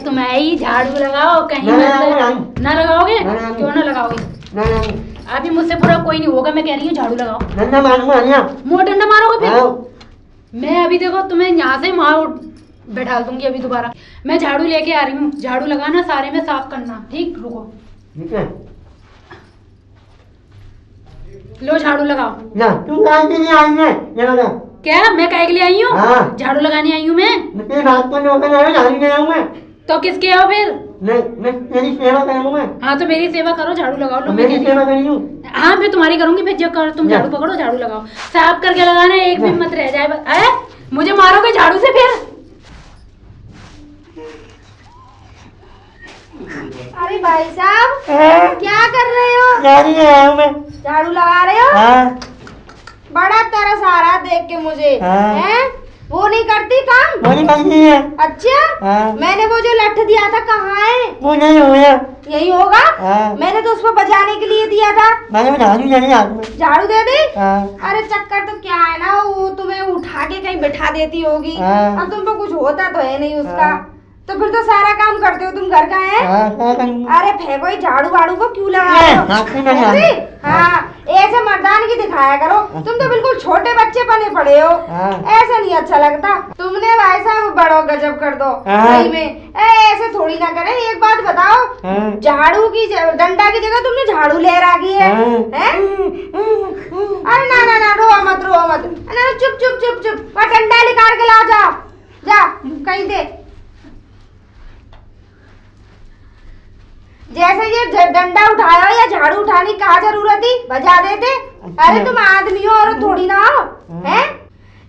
Speaker 1: तुम ही झाड़ू लगाओ कहीं
Speaker 3: ना,
Speaker 1: मतलब ना लगाओगे?
Speaker 3: ना,
Speaker 1: क्यों ना लगाओगे?
Speaker 3: ना
Speaker 1: अभी मुझसे पूरा कोई नहीं होगा, मैं कह रही हूँ झाड़ू लगाओ।
Speaker 3: डंडा मारूंगा अनिया।
Speaker 1: मुंह डंडा मारोगे फिर?
Speaker 3: हाँ।
Speaker 1: मैं अभी देखो तुम्हें यहाँ से मार बैठा दूंगी अभी दोबारा। मैं झाड़ू लेके आ रही हूँ, झाड़ू लगाना, सारे में साफ करना, ठीक? रुको,
Speaker 3: ठीक है।
Speaker 1: लो झाड़ू लगाओ।
Speaker 3: ना तू कहाँ के लिए आई है? ये बता।
Speaker 1: क्या मैं काहे के लिए आई हूँ?
Speaker 3: हाँ।
Speaker 1: झाड़ू लगाने आई हूँ मैं।
Speaker 3: मैं तेरी बात को नौकर नहीं झाड़ू नहीं आऊँ मैं।
Speaker 1: तो किसके हो फिर?
Speaker 3: मैं तेरी सेवा करूँगा मैं।
Speaker 1: हाँ तो मेरी सेवा करो, झाड़ू लगाओ। लो मैं
Speaker 3: मेरी
Speaker 1: कह रही
Speaker 3: सेवा
Speaker 1: हूँ।
Speaker 3: करी हूँ।
Speaker 1: हाँ मैं तुम्हारी करूंगी, फिर जब कर तुम
Speaker 3: ना।
Speaker 1: झाड़ू पकड़ो, झाड़ू लगाओ, साफ करके लगाना, एक भी
Speaker 3: ना।
Speaker 1: मत रह जाए। अरे मुझे मारोगे झाड़ू से फिर?
Speaker 2: अरे भाई साहब
Speaker 3: हाँ।
Speaker 2: क्या कर रहे हो?
Speaker 3: झाड़ू नहीं आया हूँ मैं।
Speaker 2: झाड़ू लगा रहे हो?
Speaker 3: हाँ।
Speaker 2: बड़ा तरस आ रहा देख के मुझे।
Speaker 3: हाँ।
Speaker 2: हैं? वो नहीं करती काम?
Speaker 3: वो नहीं करती है।
Speaker 2: अच्छा
Speaker 3: हाँ।
Speaker 2: मैंने वो जो लठ दिया था कहाँ है?
Speaker 3: वो नहीं हुआ।
Speaker 2: यही होगा।
Speaker 3: हाँ।
Speaker 2: मैंने तो उसको बजाने के लिए दिया था।
Speaker 3: मैंने झाड़ू नहीं हाथ में।
Speaker 2: झाड़ू दे दी?
Speaker 3: हाँ।
Speaker 2: अरे चक्कर तो क्या है ना, वो तुम्हें उठा के कहीं बिठा देती होगी।
Speaker 3: हाँ।
Speaker 2: अब तुमको कुछ होता तो है नहीं उसका।
Speaker 3: हाँ।
Speaker 2: तो फिर तो सारा काम करते हो तुम घर का है।
Speaker 3: हाँ, क्या करूँगा?
Speaker 2: अरे फेंको ये झाड़ू वाड़ू को क्यों लगा रहे हो?
Speaker 3: हाथ से नहीं
Speaker 2: ऐसे?
Speaker 3: हाथ।
Speaker 2: हाँ ऐसे मर्दानगी दिखाया करो। तुम तो बिल्कुल छोटे बच्चे बने पड़े हो।
Speaker 3: हाँ।
Speaker 2: ऐसा नहीं अच्छा लगता। तुमने भाई साहब बड़ो गजब कर दो।
Speaker 3: हाँ।
Speaker 2: सही में ऐसे थोड़ी ना करे। एक बात बताओ,
Speaker 3: हाँ।
Speaker 2: झाड़ू की डंडा की जगह तुमने झाड़ू लहरा की है,
Speaker 3: हाँ।
Speaker 2: हैं? अरे ना ना ना, रो मत रो मत। ना चुप चुप चुप चुप, वह डंडा निकाल के ला, जा जा कहीं दे। जैसे ये डंडा उठाया या झाड़ू उठाने की क्या जरूरत थी? बजा देते। अरे तुम आदमी हो, औरत थोड़ी ना हो, हैं?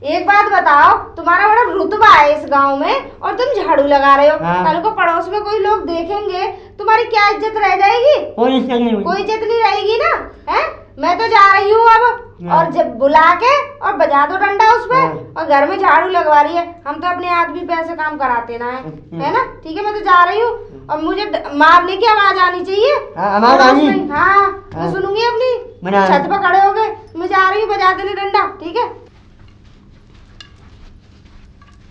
Speaker 2: एक बात बताओ, तुम्हारा बड़ा रुतबा है इस गांव में और तुम झाड़ू लगा रहे हो।
Speaker 3: हाँ।
Speaker 2: कल को पड़ोस में कोई लोग देखेंगे, तुम्हारी क्या इज्जत रह जाएगी?
Speaker 3: कोई इज्जत नहीं हुई।
Speaker 2: कोई इज्जत नहीं रहेगी ना, हैं? मैं तो जा रही हूँ अब, और जब बुला के और बजा दो डंडा उस पे, और घर में झाड़ू लगवा रही है। हम तो अपने आदमी पे ऐसे काम कराते ना है ना? ठीक है मैं तो जा रही हूँ, और मुझे मारने की आवाज आनी चाहिए।
Speaker 3: हाँ, आवाज आनी?
Speaker 2: हाँ मैं
Speaker 3: हाँ।
Speaker 2: सुनूंगी अपनी।
Speaker 3: बना।
Speaker 2: छत पे खड़े हो गए, मैं जा रही हूँ, बजा देने डंडा, ठीक है?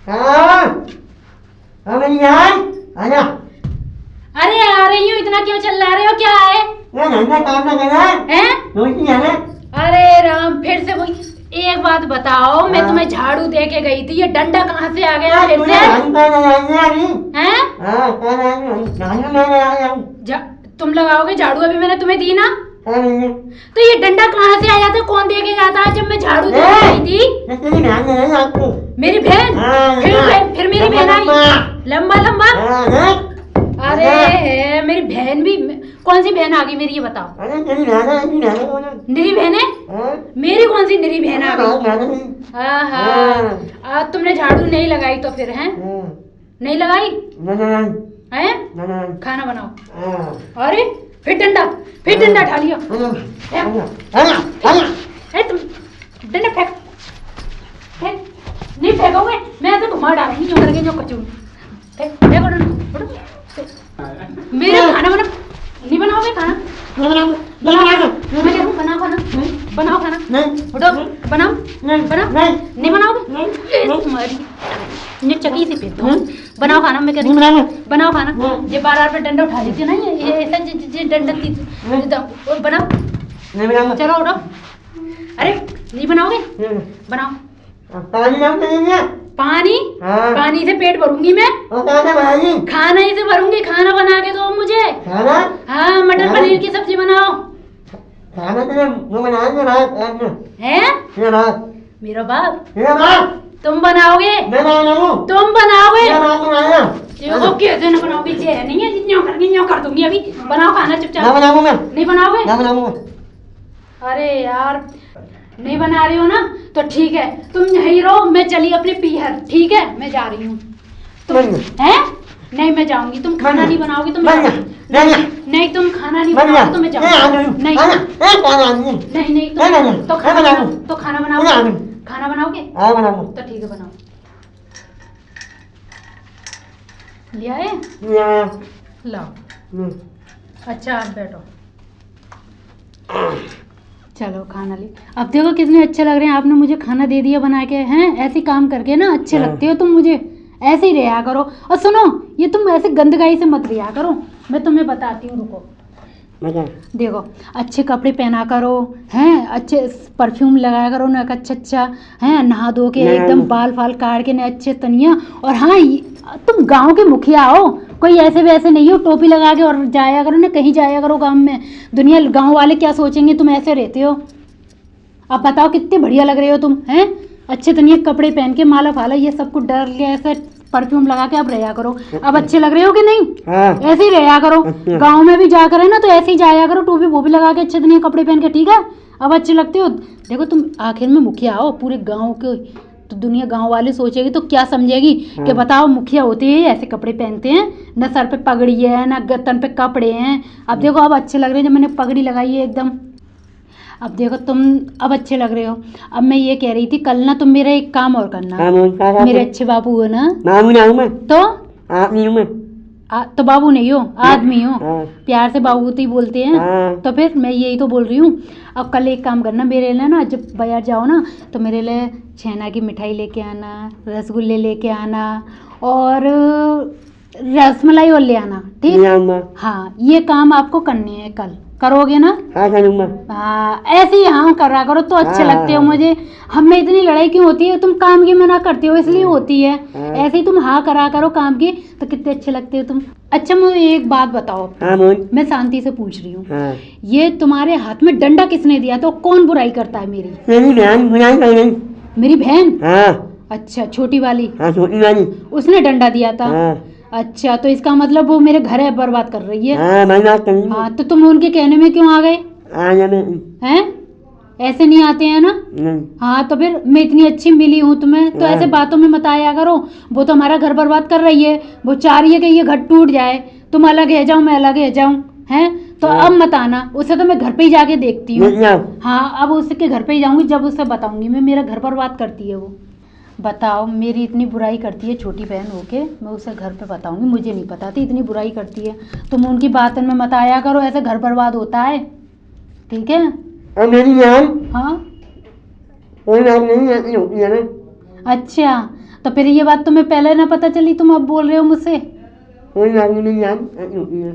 Speaker 3: हाँ। हाँ, मेरी यार, आजा।
Speaker 1: अरे आ रही हूँ, इतना क्यों चिल्ला रहे हो? क्या है? हैं? अरे राम, फिर से वही। एक बात बताओ, मैं तुम्हें झाड़ू दे के गई थी, ये डंडा कहाँ से आ गया फिर से? हैं? तुम लगाओगे झाड़ू? अभी मैंने तुम्हें दी ना। तो ये डंडा कहाँ से आया था? कौन दे के जाता है? जब मैं झाड़ू दे के गई थी। मेरी बहन? फिर मेरी बहन आई लंबा लंबा। अरे मेरी बहन भी, कौन सी बहन आ गई मेरी, ये बताओ। निरी बहन है? मेरी कौन सी निरी बहन आ गई? हाँ, तुमने झाड़ू नहीं लगाई तो फिर हैं? नहीं लगाई हैं? खाना बनाओ। अरे फिर डंडा उठा लिया। तुम डंडा फेंक, नहीं फेंकोगे, मैं ऐसे घुमा डालूंगी जो करके जो कचू। मेरा खाना बना, नहीं बनाओगे खाना? बनाओ खाना, बनाओ, नहीं बनाओगे? तुम्हारी चकी से पीता हूँ। बनाओ खाना, मैं कह रही हूँ बनाओ खाना। ये बार पे डंडा उठा लेती है ना, ये ऐसा डंडा बनाओ। चलो उठो। अरे नहीं बनाओगे? बनाओ। पानी? पानी से पेट भरूंगी मैं? खाना ही से भरूंगी। खाना बना के दो मुझे। हाँ, मटर पनीर की सब्जी बनाओ। है मेरा बाप? तुम बनाओगे? तुम बनाओगे? कैसे न बनाओगे? नहीं है जितना कर दूंगी अभी। बनाओ खाना चुपचाप। नहीं बनाओगे? अरे यार, नहीं बना रही हो ना, तो ठीक है, तुम यहीं रहो, मैं चली अपने पीहर। ठीक है, मैं जा रही हूँ। तुम हैं? नहीं, मैं जाऊंगी। तुम खाना नहीं बनाओगी तो मैं नहीं, तुम खाना नहीं बनाओगे तो मैं जाऊंगी। नहीं, तो खाना बनाओगे? खाना बनाओगे? तो ठीक है, बनाओ। लिया है? लाओ। अच्छा, आप बैठो। चलो खाना ले। अब देखो कितने अच्छे लग रहे हैं। आपने मुझे खाना दे दिया बना के। हैं ऐसे काम करके ना अच्छे लगते हो तुम मुझे। ऐसे ही रहा करो। और सुनो, ये तुम ऐसे गंदगाई से मत रहा करो। मैं तुम्हें बताती हूँ, रुको। देखो, अच्छे कपड़े पहना करो, हैं अच्छे परफ्यूम लगाया करो ना, अच्छा हैं, नहा धो के एकदम बाल फाल काट के ना अच्छे तनिया। और हाँ, तुम गांव के मुखिया हो, कोई ऐसे वैसे नहीं हो। टोपी लगा के और जाया करो ना, कहीं जाया करो गांव में। दुनिया, गांव वाले क्या सोचेंगे तुम ऐसे रहते हो? अब बताओ कितने बढ़िया लग रहे हो तुम। हैं अच्छे तनिया कपड़े पहन के, माला फाला ये सब कुछ डर लिया, ऐसे परफ्यूम लगा के अब रहा करो। अब अच्छे लग रहे हो कि नहीं? ऐसे ही रहा करो। गांव में भी जाकर है ना, तो ऐसे ही जाया करो, टोपी वोपी लगा के अच्छे तनिया कपड़े पहन के। ठीक है, अब अच्छे लगते हो। देखो, तुम आखिर में मुखिया हो पूरे गाँव के, तो दुनिया गांव वाले सोचेगी तो क्या समझेगी कि बताओ मुखिया होते हैं ऐसे कपड़े पहनते हैं, ना सर पे पगड़ी है ना तन पे कपड़े हैं। अब देखो, अब अच्छे लग रहे हैं जब मैंने पगड़ी लगाई है एकदम। अब देखो तुम अब अच्छे लग रहे हो। अब मैं ये कह रही थी, कल ना तुम मेरा एक काम और करना। मेरे अच्छे बाबू हो ना? तो बाबू नहीं हो, आदमी हो। प्यार से बाबू ही बोलते हैं। तो फिर मैं यही तो बोल रही हूँ। अब कल एक काम करना मेरे लिए ना, जब बाजार जाओ ना, तो मेरे लिए छेना की मिठाई लेके आना, रसगुल्ले लेके आना और रसमलाई और ले आना। ठीक? हाँ, ये काम आपको करने हैं कल। करोगे ना? हाँ, ऐसे ही हाँ करा करो तो अच्छे लगते हो मुझे। हमें इतनी लड़ाई क्यों होती है? तुम काम की मना करते हो इसलिए होती है। ऐसे ही तुम हाँ करा करो काम की, तो कितने अच्छे लगते हो तुम। अच्छा, मुझे एक बात बताओ। मैं शांति से पूछ रही हूँ, ये तुम्हारे हाथ में डंडा किसने दिया? तो कौन बुराई करता है मेरी? मेरी बहन? अच्छा, छोटी वाली? उसने डंडा दिया था? अच्छा, तो इसका मतलब वो मेरे घर है बर्बाद कर रही है। हाँ, तो तुम उनके कहने में क्यों आ गए? हैं? ऐसे नहीं आते हैं ना? हाँ, तो फिर मैं इतनी अच्छी मिली हूँ तुम्हें, तो ऐसे बातों में मत आया करो। वो तो हमारा घर बर्बाद कर रही है, वो चाह रही है कि ये घर टूट जाए, तुम अलग है जाओ, मैं अलग है जाऊँ। हैं तो अब मत आना। उसे तो मैं घर पे ही जाके देखती हूँ। हाँ, अब उसके घर पे ही जाऊंगी, जब उसे बताऊंगी मैं, मेरा घर बर्बाद करती है वो। बताओ, मेरी इतनी बुराई करती है छोटी बहन होके, मैं उसे घर पे बताऊंगी। मुझे नहीं पता थी इतनी बुराई करती है। तुम उनकी बातों में मत आया करो, ऐसे घर बर्बाद होता है। ठीक है?
Speaker 3: मेरी जान,
Speaker 1: हाँ,
Speaker 3: कोई बात नहीं, ऐसी होती है ना।
Speaker 1: अच्छा, तो फिर ये बात तुम्हें पहले ना पता चली, तुम अब बोल रहे हो मुझसे?
Speaker 3: कोई बात नहीं जान, ऐसी होती है।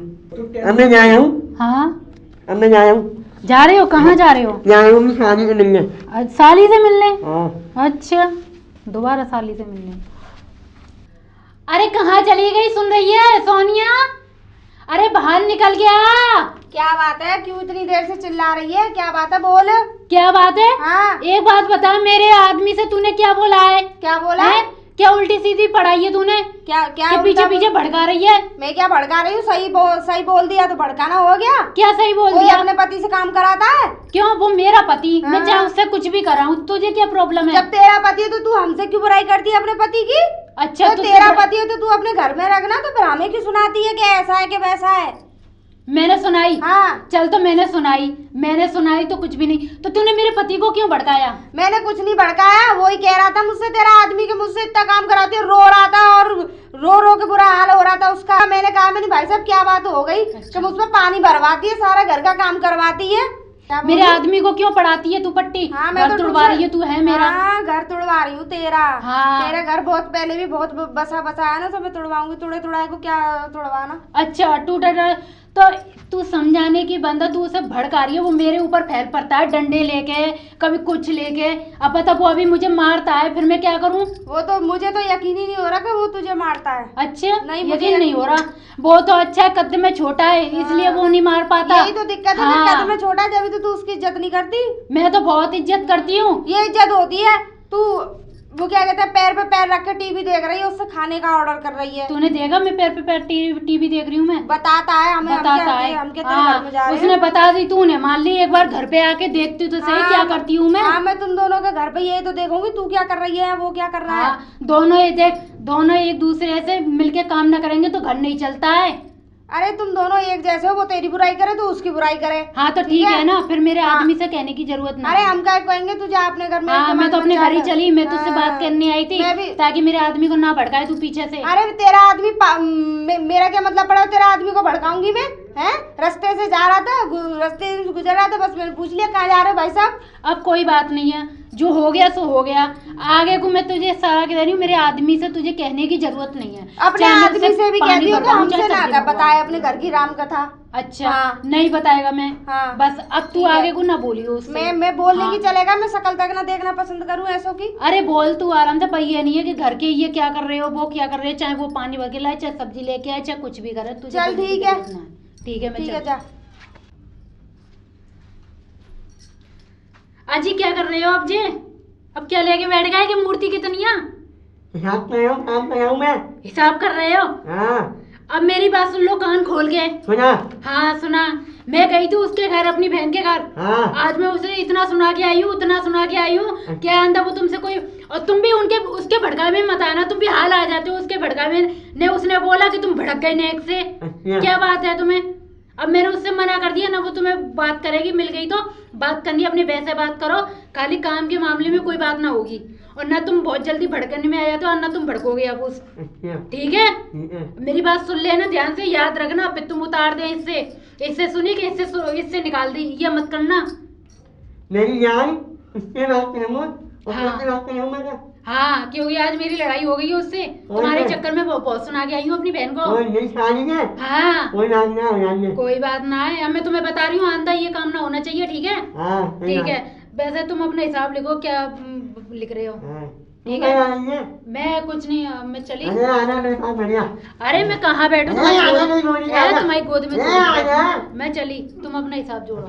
Speaker 3: अब मैं जा रहा हूँ।
Speaker 1: हाँ,
Speaker 3: अब मैं जा रहा हूँ।
Speaker 1: जा रहे हो? कहाँ जा रहे हो?
Speaker 3: जा रहा हूँ अपनी शादी से मिलने।
Speaker 1: साली से मिलने?
Speaker 3: हाँ।
Speaker 1: अच्छा, दोबारा साली से मिलने। अरे कहाँ चली गई? सुन रही है सोनिया? अरे बाहर निकल गया।
Speaker 2: क्या बात है? क्यों इतनी देर से चिल्ला रही है? क्या बात है? बोल।
Speaker 1: क्या बात है?
Speaker 2: हाँ।
Speaker 1: एक बात बता, मेरे आदमी से तूने क्या बोला है?
Speaker 2: क्या बोला है?
Speaker 1: क्या उल्टी सीधी पढ़ाई है तूने?
Speaker 2: क्या
Speaker 1: पीछे पीछे भड़का रही है?
Speaker 2: मैं क्या भड़का रही हूँ? सही बोल दिया तो भड़काना हो गया।
Speaker 1: क्या सही बोल
Speaker 2: कोई
Speaker 1: दिया?
Speaker 2: अपने पति से काम कराता है?
Speaker 1: क्यों? वो मेरा पति।
Speaker 2: हाँ।
Speaker 1: मैं चाहे उससे कुछ भी कराऊं, तुझे क्या प्रॉब्लम है?
Speaker 2: जब तेरा पति है तो तू हमसे क्यों बुराई करती है अपने पति की?
Speaker 1: अच्छा,
Speaker 2: तो तेरा पति है तो तू अपने घर में रखना, तो फिर हमें क्यों सुनाती है कि ऐसा है कि वैसा है?
Speaker 1: मैंने सुनाई?
Speaker 2: हाँ।
Speaker 1: चल तो मैंने सुनाई तो कुछ भी नहीं। तो तूने मेरे पति को क्यों भड़काया?
Speaker 2: मैंने कुछ नहीं भड़काया, वो ही कह रहा था मुझसे, तेरा आदमी के मुझसे इतना काम कराती है, रो रहा था और रो के बुरा हाल हो रहा था उसका। मैंने कहा मैंने भाई साहब क्या बात हो गई कि मुझ पर पानी भरवाती है, सारा घर का काम करवाती है।
Speaker 1: मेरे आदमी को क्यों पढ़ाती है तू पट्टी?
Speaker 2: हाँ, मैं
Speaker 1: घर तुड़वा रही है तू, है मेरा।
Speaker 2: हाँ, घर तुड़वा रही हूँ तेरा।
Speaker 1: हाँ।
Speaker 2: तेरा घर बहुत पहले भी बहुत बसा है ना, तो मैं तुड़वाऊंगी। तुड़ाए को क्या तुड़वाना?
Speaker 1: अच्छा, टूटा तो तू समझाने की बंदा, तू उसे भड़का रही है। वो मेरे ऊपर फैल पड़ता है डंडे लेके, कभी कुछ लेके। अब बता, वो अभी मुझे मारता है, फिर मैं क्या करूं?
Speaker 2: वो तो मुझे तो यकीन ही नहीं हो रहा कि वो तुझे मारता है।
Speaker 1: अच्छा,
Speaker 2: नहीं,
Speaker 1: यकीन नहीं हो रहा। वो तो अच्छा है, कद में छोटा है, इसलिए वो नहीं मार पाता।
Speaker 2: यही तो दिक्कत है।
Speaker 1: हाँ।
Speaker 2: कद में छोटा है, जब तो तू उसकी इज्जत नहीं करती।
Speaker 1: मैं तो बहुत इज्जत करती हूँ।
Speaker 2: ये इज्जत होती है? तू वो क्या कहते हैं, पैर पे पैर रख के टीवी देख रही है, उससे खाने का ऑर्डर कर रही है।
Speaker 1: तूने देखा मैं पैर पे पैर टीवी देख रही हूँ? मैं
Speaker 2: बताता है हमें,
Speaker 1: बताता है।
Speaker 2: हम तेरे घर में जा रहे हैं।
Speaker 1: उसने बता दी, तूने मान ली। एक बार घर पे आके देखती तो सही। क्या करती हूँ मैं?
Speaker 2: हाँ, मैं तुम दोनों के घर पे यही तो देखूंगी, तू क्या कर रही है, वो क्या कर रहा है।
Speaker 1: दोनों एक दूसरे से मिलके काम ना करेंगे तो घर नहीं चलता है।
Speaker 2: अरे तुम दोनों एक जैसे हो, वो तेरी बुराई करे तो उसकी बुराई करे।
Speaker 1: हाँ तो ठीक है ना, फिर मेरे आदमी से कहने की जरूरत नहीं।
Speaker 2: अरे हम क्या कहेंगे, तू जा अपने घर में।
Speaker 1: हाँ, मैं तो अपने घर ही चली। मैं तुझसे बात करने आई थी ताकि मेरे आदमी को ना भड़काए तू पीछे से।
Speaker 2: अरे तेरा आदमी मेरा क्या मतलब पड़ा? तेरा आदमी को भड़काऊंगी मैं? हैं? रास्ते से जा रहा था, रास्ते से गुजर रहा था, बस मैंने पूछ लिया कहाँ जा रहे हो भाई साहब।
Speaker 1: अब कोई बात नहीं है, जो हो गया सो हो गया। आगे को मैं तुझे सारा कह रही हूँ, मेरे आदमी से तुझे कहने की जरूरत नहीं है।
Speaker 2: अपने आदमी से भी कहती हूँ कि हमसे ना बताए अपने घर की राम कथा।
Speaker 1: अच्छा। हाँ। नहीं बताएगा मैं।
Speaker 2: हाँ।
Speaker 1: बस अब तू आगे को ना बोलियो उससे।
Speaker 2: मैं बोलने की चलेगा, मैं शकल तक ना देखना पसंद करूँ ऐसो की।
Speaker 1: अरे बोल तू आराम से। पर ये नहीं है कि घर के ये क्या कर रहे हो, वो क्या कर रहे हो, चाहे वो पानी भर के लाए, चाहे सब्जी लेके आए, चाहे कुछ भी करे। तुझे
Speaker 2: चल ठीक है,
Speaker 1: ठीक है, मैं
Speaker 2: जा।
Speaker 1: अजी क्या कर रहे हो आप जी? अब क्या लेके बैठ गए कि मूर्ति कितनी?
Speaker 3: हिसाब कर रहा हूँ, काम कर रहा हूँ मैं।
Speaker 1: हिसाब कर रहे हो?
Speaker 3: हाँ।
Speaker 1: अब मेरी बात सुन लो, कान खोल के।
Speaker 3: सुना?
Speaker 1: हाँ सुना। मैं गई थी उसके घर, अपनी बहन के घर।
Speaker 3: हाँ।
Speaker 1: आज मैं उसे इतना सुना के आई हूँ, उतना सुना के आई हूँ। क्या आंदा वो तुमसे कोई, और तुम भी उसके भड़कावे में मत आना। तुम भी हाल आ जाते हो उसके भड़कावे ने। उसने बोला कि तुम भड़क गए नेक से। क्या बात है तुम्हें? अब मैंने उससे मना कर दिया ना, वो तुम्हें बात करेगी। मिल गई तो बात करनी, अपने वैसे बात करो। खाली काम के मामले में कोई बात ना होगी। और ना तुम बहुत जल्दी भड़कने में आ जाते हो, और ना तुम भड़कोगे अब उस। ठीक है? मेरी बात सुन लेना ध्यान से, याद रखना। फिर तुम उतार दे इससे सुनी कि इससे निकाल दी, ये मत करना।
Speaker 3: मेरी जान, उससे बात करूँगा।
Speaker 1: हाँ, क्योंकि आज मेरी लड़ाई हो गई है उससे। तुम्हारे चक्कर में बहुत सुना के आई हूँ अपनी बहन को। हाँ, कोई बात ना है। अब मैं तुम्हें बता रही हूँ, आंदा ये काम ना होना चाहिए। ठीक है? ठीक है। वैसे तुम अपना हिसाब लिखो, क्या लिख रहे हो? ठीक है? मैं कुछ नहीं, मैं चली। अरे मैं कहाँ बैठूं? तुम्हारी गोद में। मैं चली, तुम अपना हिसाब जोड़ो।